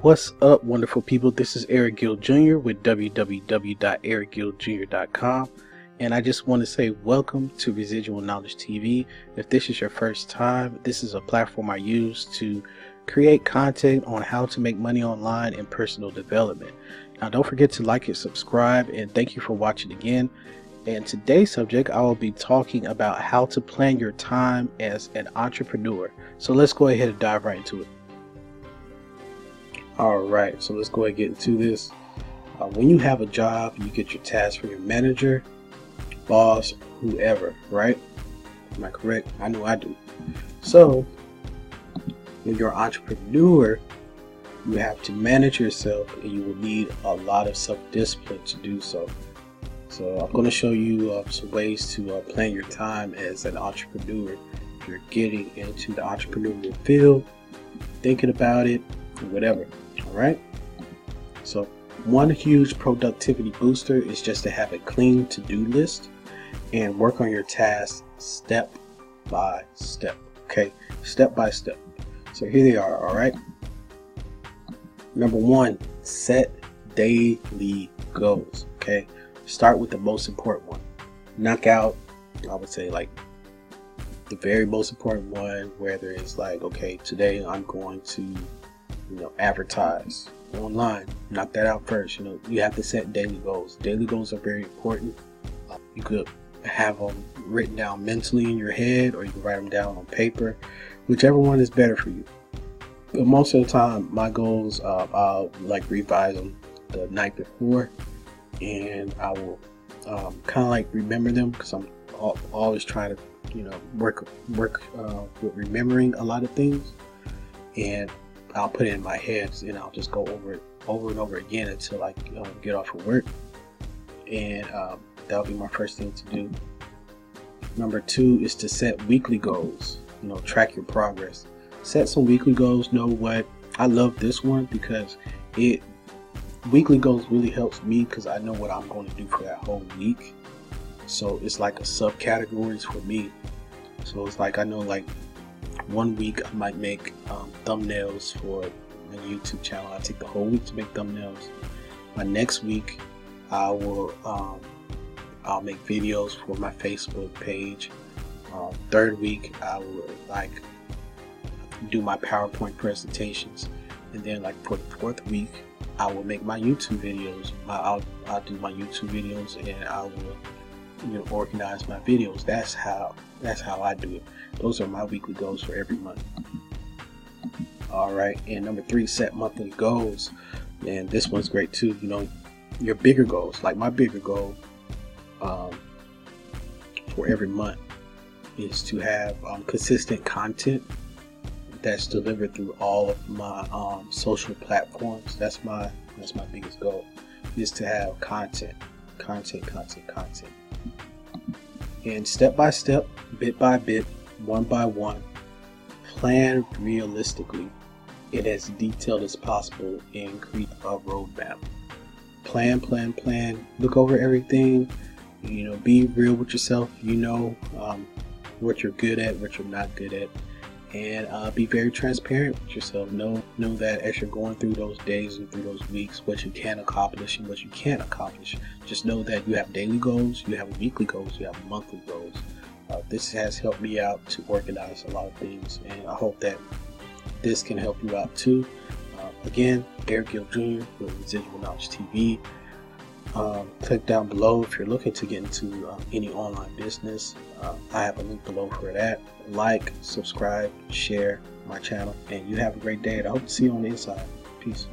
What's up, wonderful people? This is Eric Gill Jr. with www.ericgilljr.com, and I just want to say welcome to Residual Knowledge TV. If this is your first time, this is a platform I use to create content on how to make money online and personal development. Now, don't forget to like and subscribe, and thank you for watching again. And today's subject, I will be talking about how to plan your time as an entrepreneur. So let's go ahead and dive right into it. Alright, so let's go ahead and get into this. When you have a job, you get your tasks from your manager, boss, whoever, right? Am I correct? I know I do. So, when you're an entrepreneur, you have to manage yourself, and you will need a lot of self-discipline to do so. So I'm going to show you some ways to plan your time as an entrepreneur. If you're getting into the entrepreneurial field, thinking about it, whatever. Alright? So one huge productivity booster is just to have a clean to-do list and work on your tasks step by step. Okay? Step by step. So here they are, alright? Number one, set daily goals. Okay? Start with the most important one. Knock out, I would say, like the very most important one, whether it's like, okay, today I'm going to, advertise online. Knock that out first. You have to set daily goals. Daily goals are very important. You could have them written down mentally in your head, or you can write them down on paper, whichever one is better for you. But most of the time, my goals, I'll like revise them the night before, and I will kind of like remember them, because I'm always trying to work with remembering a lot of things, and I'll put it in my head, and I'll just go over it over and over again until I get off of work, and that'll be my first thing to do. Number two is to set weekly goals. Track your progress. Set some weekly goals. Know what? I love this one because weekly goals really helps me, because I know what I'm going to do for that whole week. So it's like a subcategories for me. So it's like, I know, like 1 week I might make thumbnails for my YouTube channel. I take the whole week to make thumbnails. My next week I'll make videos for my Facebook page. Third week I will like do my PowerPoint presentations, and then like for the fourth week I will make my YouTube videos. I'll do my YouTube videos, and I will organize my videos. That's how I do it. Those are my weekly goals for every month. Alright, and number three, set monthly goals. And this one's great too. Your bigger goals. Like my bigger goal for every month is to have consistent content that's delivered through all of my social platforms. That's my biggest goal, is to have content. And step by step, bit by bit, one by one, plan realistically and as detailed as possible, and create a roadmap. Plan. Look over everything. Be real with yourself. What you're good at, what you're not good at, and be very transparent with yourself. Know that as you're going through those days and through those weeks, what you can accomplish and what you can't accomplish. Just know that you have daily goals, you have weekly goals, you have monthly goals. This has helped me out to organize a lot of things, and I hope that this can help you out too. Again, Eric Gill Jr. with Residual Knowledge TV. Click down below if you're looking to get into any online business. I have a link below for that. Like, subscribe, share my channel, and you have a great day, and I hope to see you on the inside. Peace.